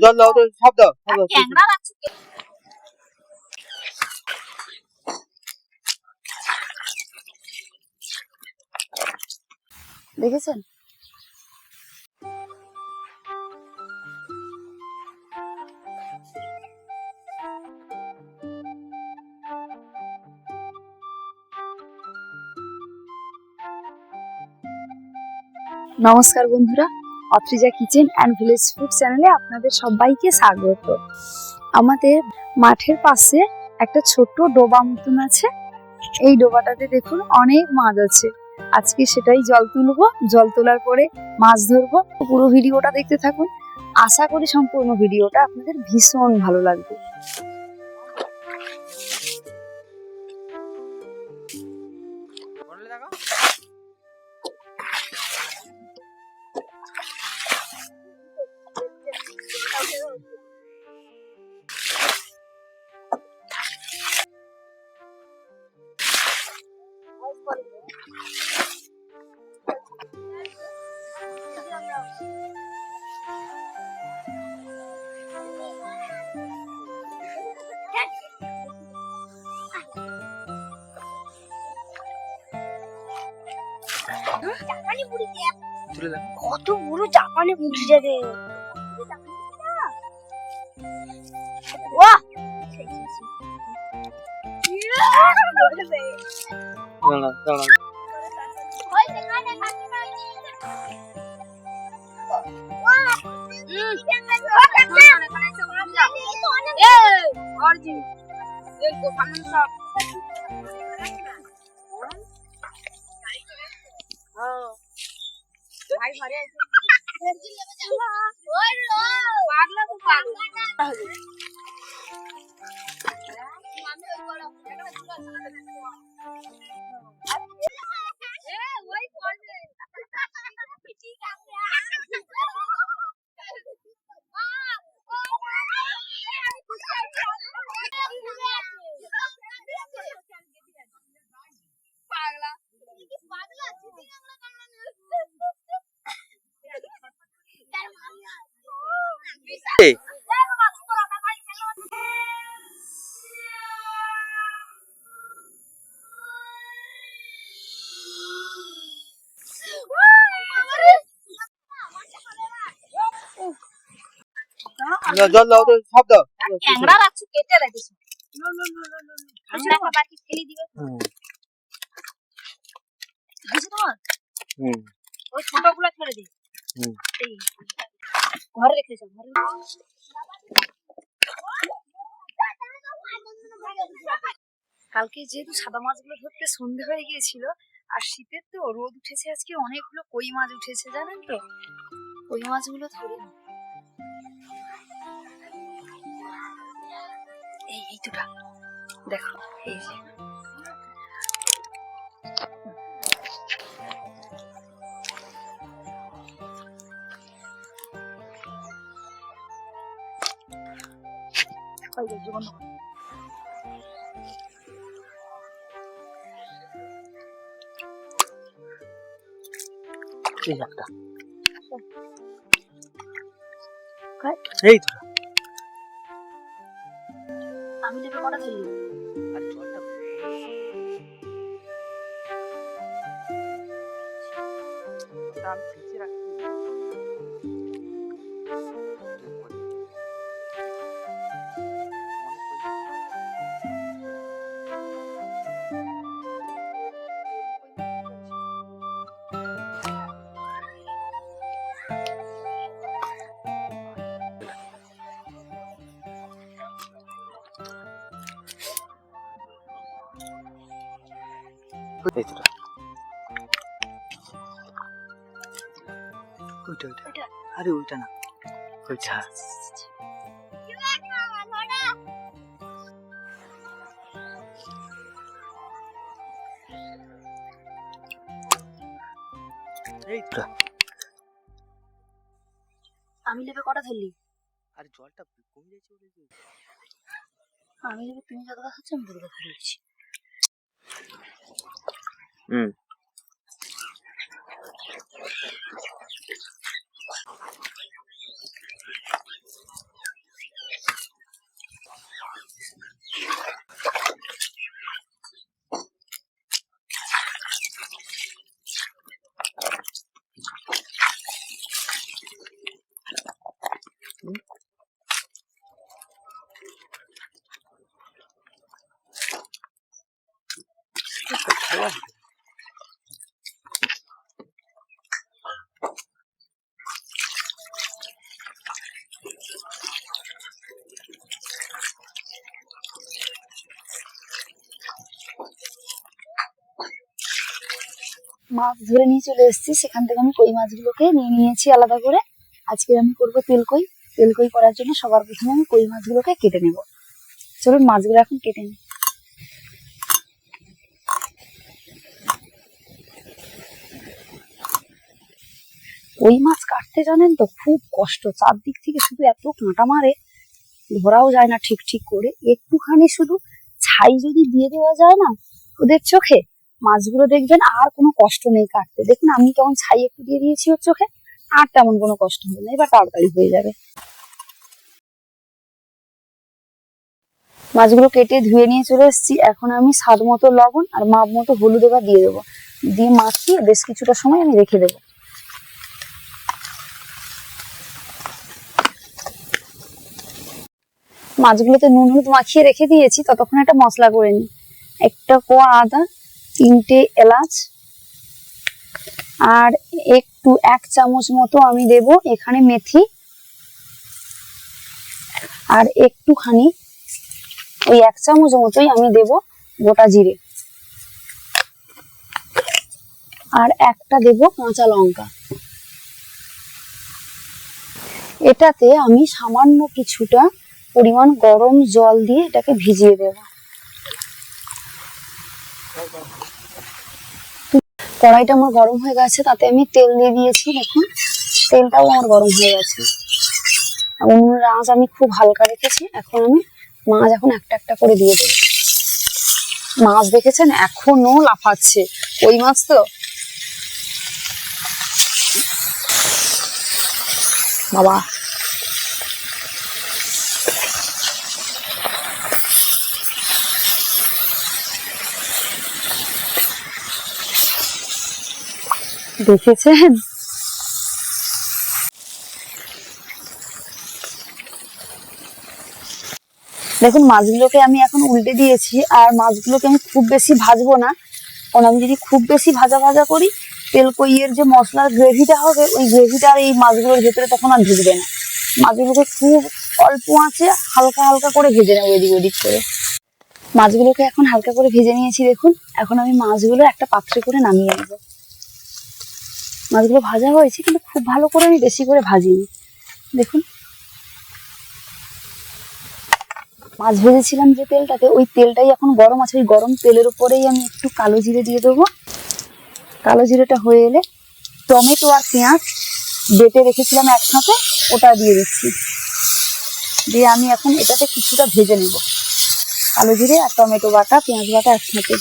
জল দাও তো, সব দাও, সব দাও। ক্যাংড়া রাখছো কে? দেখেছেন? নমস্কার বন্ধুরা, অত্রিজা কিচেন অ্যান্ড ভিলেজ ফুড চ্যানেলে আপনাদের সবাইকে স্বাগত। আমাদের মাঠের পাশে একটা ছোট্ট ডোবা মতন আছে। এই ডোবাটাতে দেখুন অনেক মাছ আছে। আজকে সেটাই জল তুলবো, জল তোলার পরে মাছ ধরবো। পুরো ভিডিওটা দেখতে থাকুন, আশা করি সম্পূর্ণ ভিডিওটা আপনাদের ভীষণ ভালো লাগবে। কত বড় জাপানি বুড়ি যাবে। জল দাও তো, সব দাও। ক্যাংড়া রাখছো কেটে রেখেছো। ক্যাংড়াটা বাকি ফেলে দিবে। বুঝছো তোমার? ওই ছোটগুলো ছেড়ে দিই। এই ঘরে রেখেছো, ঘরে। কালকে যেহেতু সাদা মাছগুলো ধরতে সন্ধে হয়ে গিয়েছিল, আর শীতের তো রোদ উঠেছে, আজকে অনেকগুলো কই মাছ উঠেছে জানেন তো। কই মাছগুলো ধরে এই দুটা দেখো, এই যে এই তো আমি নেবে কটা ধরলি। আর জলটা আমি ফ্রিজে রাখি। ওইটা আরে ওইটা না, ওইটা এইটা। আমি নেবে কটা ধরলি। আরে জলটা কমে যাচ্ছে বলে। আমি নেবে তুমি যত কথা হচ্ছে আমি তত কথা বলছি। মাছ ধরে নিয়ে চলে এসেছি, সেখান থেকে আমি কই মাছগুলোকে নিয়ে নিয়েছি আলাদা করে। আজকে আমি করবো তেলকই। তেলকই করার জন্য সবার প্রথমে আমি কই মাছগুলোকে কেটে নেব। চলুন মাছগুলো এখন কেটে নিই। কই মাছ কাটতে জানেন তো খুব কষ্ট, চারদিক থেকে শুধু এত কাঁটা মারে, ধরাও যায় না ঠিক ঠিক করে। একটুখানি শুধু ছাই যদি দিয়ে দেওয়া যায় না ওদের চোখে, মাছগুলো দেখবেন আর কোনো কষ্ট নেই কাটতে। দেখুন আমি কেমন ছাই একটু দিয়ে দিয়েছি ওর চোখে, আর তেমন কোনো কষ্ট হবে না, এবার তাড়াতাড়ি হয়ে যাবে। মাছগুলো কেটে ধুয়ে নিয়ে চলে এসেছি। এখন আমি স্বাদ মতো লবণ আর মাপ মতো হলুদ এবার দিয়ে দেবো, দিয়ে মাখিয়ে বেশ কিছুটা সময় আমি রেখে দেবো। মাছগুলোতে নুন হলুদ মাখিয়ে রেখে দিয়েছি, ততক্ষণ একটা মশলা করে নিই। একটা কোয়া আদা, 3টে এলাচ, আর একটু 1 চামচ মতো আমি দেব এখানে মেথি, আর একটুখানি ওই 1 চামচ মতোই আমি দেব গোটা জিরে, আর একটা দেব কাঁচা লঙ্কা। এটাতে আমি সামান্য কিছুটা পরিমাণ গরম জল দিয়ে এটাকে ভিজিয়ে দেব। কড়াইটা আমার গরম হয়ে গেছে, তাতে আমি তেল দিয়ে দিয়েছি। দেখুন তেলটাও আমার গরম হয়ে গেছে। উনুনের আঁচ আমি খুব হালকা রেখেছি। এখন আমি মাছ একটা একটা করে দিয়ে দেবো। মাছ দেখেছেন এখনো লাফাচ্ছে, ওই মাছ তো। বাবা দেখেছেন, দেখুন মাছগুলোকে আমি এখন উল্টে দিয়েছি। আর মাছগুলোকে আমি খুব বেশি ভাজবো না, কারণ আমি যদি খুব বেশি ভাজা ভাজা করি, তেলকইয়ের যে মশলার গ্রেভিটা হবে, ওই গ্রেভিটা আর এই মাছগুলোর ভেতরে তখন আর ঢুকবে না। মাছগুলোকে খুব অল্প আঁচে হালকা হালকা করে ভেজে নেবো এদিক ওদিক করে। মাছগুলোকে এখন হালকা করে ভেজে নিয়েছি। দেখুন এখন আমি মাছগুলো একটা পাত্রে করে নামিয়ে নেবো। মাছগুলো ভাজা হয়েছে, কিন্তু খুব ভালো করে আমি বেশি করে ভাজিনি। দেখুন মাছ ভেজেছিলাম যে তেলটাতে, ওই তেলটাই এখন গরম আছে। ওই গরম তেলের উপরেই আমি একটু কালো জিরে দিয়ে দেবো। কালো জিরেটা হয়ে এলে টমেটো আর পেঁয়াজ বেটে রেখেছিলাম একসাথে, ওটা দিয়ে দিচ্ছি। দিয়ে আমি এখন এটাতে কিছুটা ভেজে নেব, কালো জিরে আর টমেটো বাটা, পেঁয়াজ বাটা একসাথে।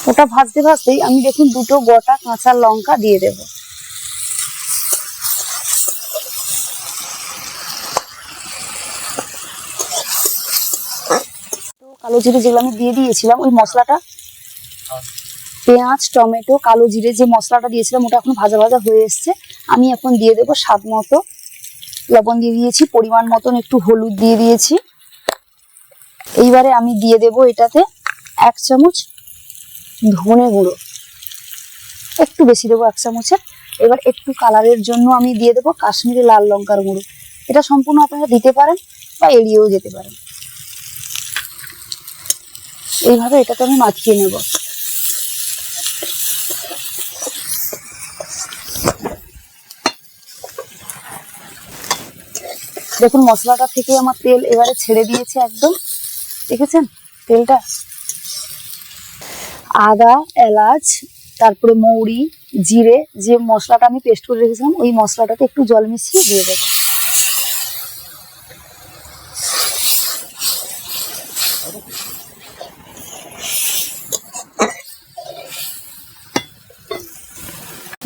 ওটা ভাজতে ভাজতেই আমি দেখুন 2টো গোটা কাঁচা লঙ্কা দিয়ে দেব। কালো জিরে যেগুলো আমি দিয়ে দিয়েছিলাম, ওই মশলাটা, পেঁয়াজ টমেটো কালো জিরে যে মশলাটা দিয়েছিলাম, ওটা এখন ভাজা ভাজা হয়ে এসছে। আমি এখন দিয়ে দেবো স্বাদ মতো লবণ দিয়ে দিয়েছি, পরিমাণ মতন একটু হলুদ দিয়ে দিয়েছি। এইবারে আমি দিয়ে দেব এটাতে 1 চামচ ধনে গুঁড়ো, একটু বেশি দেবো 1 চামচের। এবার একটু কালারের জন্য আমি দিয়ে দেবো কাশ্মীরি লাল লঙ্কার গুঁড়ো। এটা সম্পূর্ণ আপনারা দিতে পারেন বা এড়িয়েও যেতে পারেন। এইভাবে এটাকে আমি মাখিয়ে নেব। দেখুন মশলাটা থেকে আমার তেল এবারে ছেড়ে দিয়েছে একদম, দেখেছেন তেলটা। আদা এলাচ তারপরে মৌরি জিরে যে মশলাটা আমি পেস্ট করে রেখেছিলাম, ওই মশলাটাতে একটু জল মিশিয়ে দিয়ে দেবো।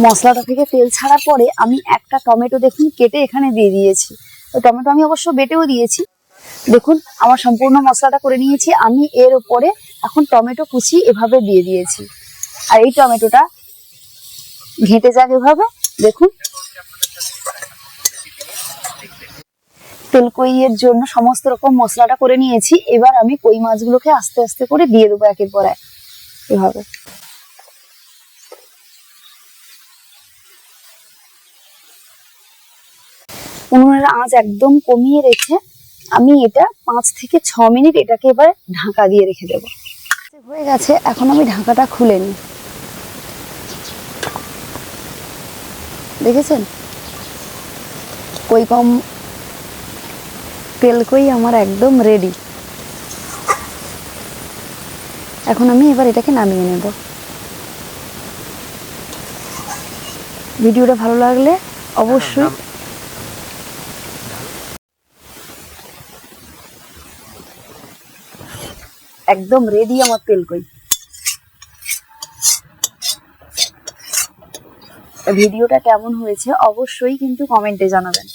মশলাটা থেকে তেল ছাড়ার পরে আমি একটা টমেটো দেখুন কেটে এখানে দিয়ে দিয়েছি। ওই টমেটো আমি অবশ্য বেটেও দিয়েছি। দেখুন আমার সম্পূর্ণ মশলাটা করে নিয়েছি। আমি এর উপরে এখন টমেটো কুচি এভাবে দিয়ে দিয়েছি, আর এই টমেটোটা ঘেঁটে যাক এভাবে। দেখুন তেলকইয়ের জন্য সমস্ত রকম মশলাটা করে নিয়েছি। এবার আমি কই মাছগুলোকে আস্তে আস্তে করে দিয়ে দেবো একের পর এক এভাবে। উনুনের আঁচ একদম কমিয়ে রেখে আমি এটা 5 থেকে 6 মিনিট এটাকে এবার ঢাকা দিয়ে রেখে দেবো। হয়ে গেছে, এখন আমি ঢাকাটা খুলে নিই। দেখেছেন কই কম তেল কই আমার একদম রেডি। এখন আমি এবার এটাকে নামিয়ে নেব। ভিডিওটা ভালো লাগলে অবশ্যই একদম রেডি আমার তেল কই। ভিডিওটা কেমন হয়েছে অবশ্যই কিন্তু কমেন্টে জানাবেন।